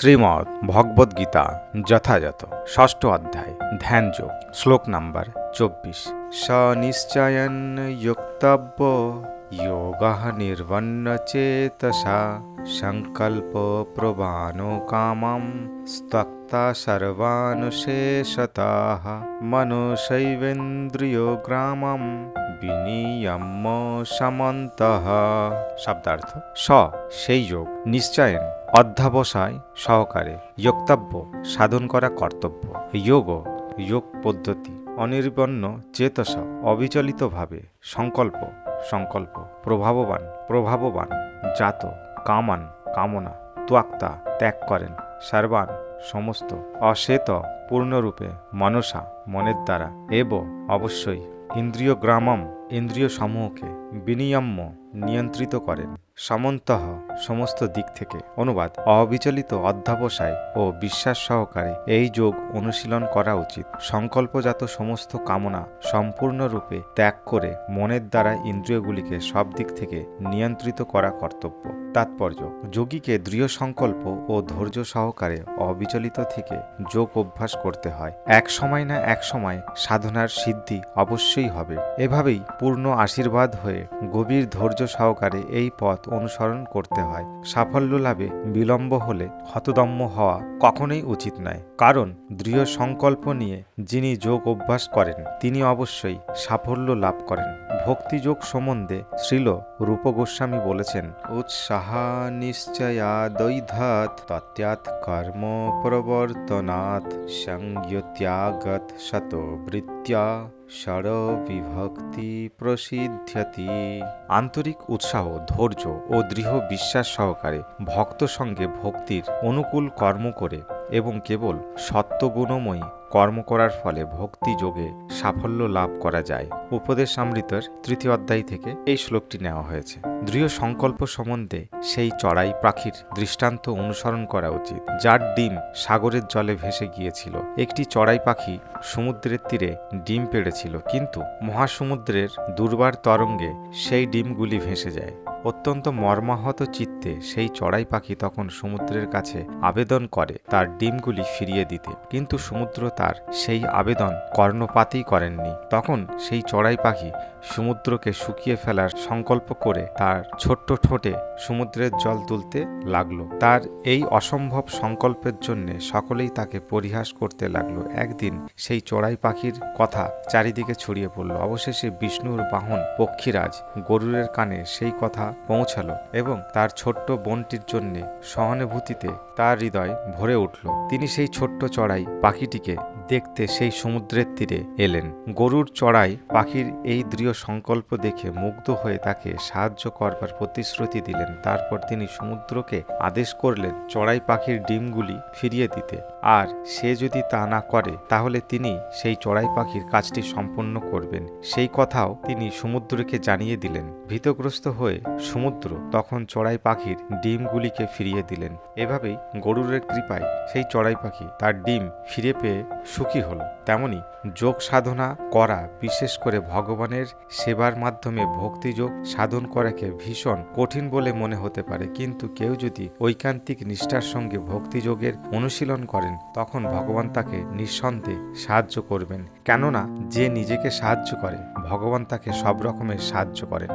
শ্রীমদ্ ভগবদ্গীতা যথাযথ ষষ্ঠ অধ্যায় ধ্যান যোগ শ্লোক নাম্বার 24 স নিশ্চয়ন যোক্তব্য যোগঃ নির্বন্ন চেতসা সংকল্প প্রবানো কামম ত্যক্তা সর্বানুশেষতঃ মনসৈবেন্দ্রিয় গ্রামম বিনিয়ম্য সমন্তঃ। শব্দার্থ স সেই যোগ নিশ্চয়ন অধ্যাবসায় সহকারে যোক্তব্য সাধন করা কর্তব্য যোগ যোগ পদ্ধতি অনির্বণ্য চেতস অবিচলিতভাবে সংকল্প সংকল্প প্রভাববান জাত কামান কামনা ত্বক্তা ত্যাগ করেন সর্বান সমস্ত অশ্বেত পূর্ণরূপে মনসা মনের দ্বারা এব অবশ্যই ইন্দ্রিয় গ্রামম ইন্দ্রিয় সমূহকে বিনিয়ম্য নিয়ন্ত্রিত করেন সমন্তঃ সমস্ত দিক থেকে। অনুবাদ অবিচলিত অধ্যাবসায় ও বিশ্বাস সহকারে এই যোগ অনুশীলন করা উচিত। সংকল্পজাত সমস্ত কামনা সম্পূর্ণরূপে ত্যাগ করে মনের দ্বারা ইন্দ্রিয়গুলিকে সব দিক থেকে নিয়ন্ত্রিত করা কর্তব্য। তাৎপর্য যোগীকে দৃঢ় সংকল্প ও ধৈর্য সহকারে অবিচলিত থেকে যোগ অভ্যাস করতে হয়। এক সময় না এক সময় সাধনার সিদ্ধি অবশ্যই হবে। এভাবেই পূর্ণ আশীর্বাদ হয়ে গভীর ধৈর্য সহকারে এই পথ অনুসরণ করতে হয়। সাফল্য লাভে বিলম্ব হলে হতদম্য হওয়া কখনোই উচিত নয়, কারণ দৃঢ় সংকল্প নিয়ে যিনি যোগ অভ্যাস করেন তিনি অবশ্যই সাফল্য লাভ করেন। ভক্তিযোগ সম্বন্ধে শ্রীল রূপ গোস্বামী বলেছেন, উৎসাহা নিশ্চয়াদৈধাৎ তত্যাৎ কর্ম প্রবর্তনাৎ সংযত্যাগত শতবৃত্ত্যা ষড়বিভক্তি প্রসিদ্ধ্যতি। আন্তরিক উৎসাহ ধৈর্য ও দৃঢ় বিশ্বাস সহকারে ভক্ত সঙ্গে ভক্তির অনুকূল কর্ম করে এবং কেবল সত্ত্বগুণময়ী কর্ম করার ফলে ভক্তি যোগে সাফল্য লাভ করা যায়। উপদেশামৃতের 3য় অধ্যায় থেকে এই শ্লোকটি নেওয়া হয়েছে। দৃঢ় সংকল্প সম্বন্ধে সেই চড়াই পাখির দৃষ্টান্ত অনুসরণ করা উচিত, যার ডিম সাগরের জলে ভেসে গিয়েছিল। একটি চড়াই পাখি সমুদ্রের তীরে ডিম পেড়েছিল, কিন্তু মহাসমুদ্রের দুর্বার তরঙ্গে সেই ডিমগুলি ভেসে যায়। অত্যন্ত মর্মাহত চিত্তে সেই চড়াই পাখি তখন সমুদ্রের কাছে আবেদন করে তার ডিমগুলি ফিরিয়ে দিতে, কিন্তু সমুদ্র তার সেই আবেদন কর্ণপাতই করেননি। তখন সেই চড়াই পাখি সমুদ্রকে শুকিয়ে ফেলার সংকল্প করে তার ছোট্ট ঠোঁটে সমুদ্রের জল তুলতে লাগলো। তার এই অসম্ভব সংকল্পের জন্য সকলেই তাকে পরিহাস করতে লাগলো। একদিন সেই চড়াই পাখির কথা চারিদিকে ছড়িয়ে পড়ল। অবশেষে বিষ্ণুর বাহন পক্ষীরাজ গরুরের কানে সেই কথা পৌঁছালো এবং তার ছোট্ট বোনটির জন্য সহানুভূতিতে তার হৃদয় ভরে উঠল। তিনি সেই ছোট্ট চড়াই পাখিটিকে দেখতে সেই সমুদ্রের তীরে এলেন। গরুর চড়াই পাখির এই দৃঢ় সংকল্প দেখে মুগ্ধ হয়ে তাকে সাহায্য করবার প্রতিশ্রুতি দিলেন। তারপর তিনি সমুদ্রকে আদেশ করলেন চড়াই পাখির ডিমগুলি ফিরিয়ে দিতে, আর সে যদি তা না করে তাহলে তিনি সেই চড়াই পাখির কাজটি সম্পন্ন করবেন। সেই কথাও তিনি সমুদ্রকে জানিয়ে দিলেন। ভীতগ্রস্ত হয়ে সমুদ্র তখন চড়াই পাখির ডিমগুলিকে ফিরিয়ে দিলেন। এভাবেই গরুরের কৃপায় সেই চড়াই পাখি তার ডিম ফিরে পেয়ে সুখী হল। তেমনি যোগ সাধনা করা, বিশেষ করে ভগবানের সেবার মাধ্যমে ভক্তিযোগ সাধন করাকে ভীষণ কঠিন বলে মনে হতে পারে, কিন্তু কেউ যদি ঐকান্তিক নিষ্ঠার সঙ্গে ভক্তিযোগের অনুশীলন করেন তখন ভগবান তাকে নিঃসন্দেহে সাহায্য করবেন। কেননা যে নিজেকে সাহায্য করে ভগবান তাকে সব রকমের সাহায্য করেন।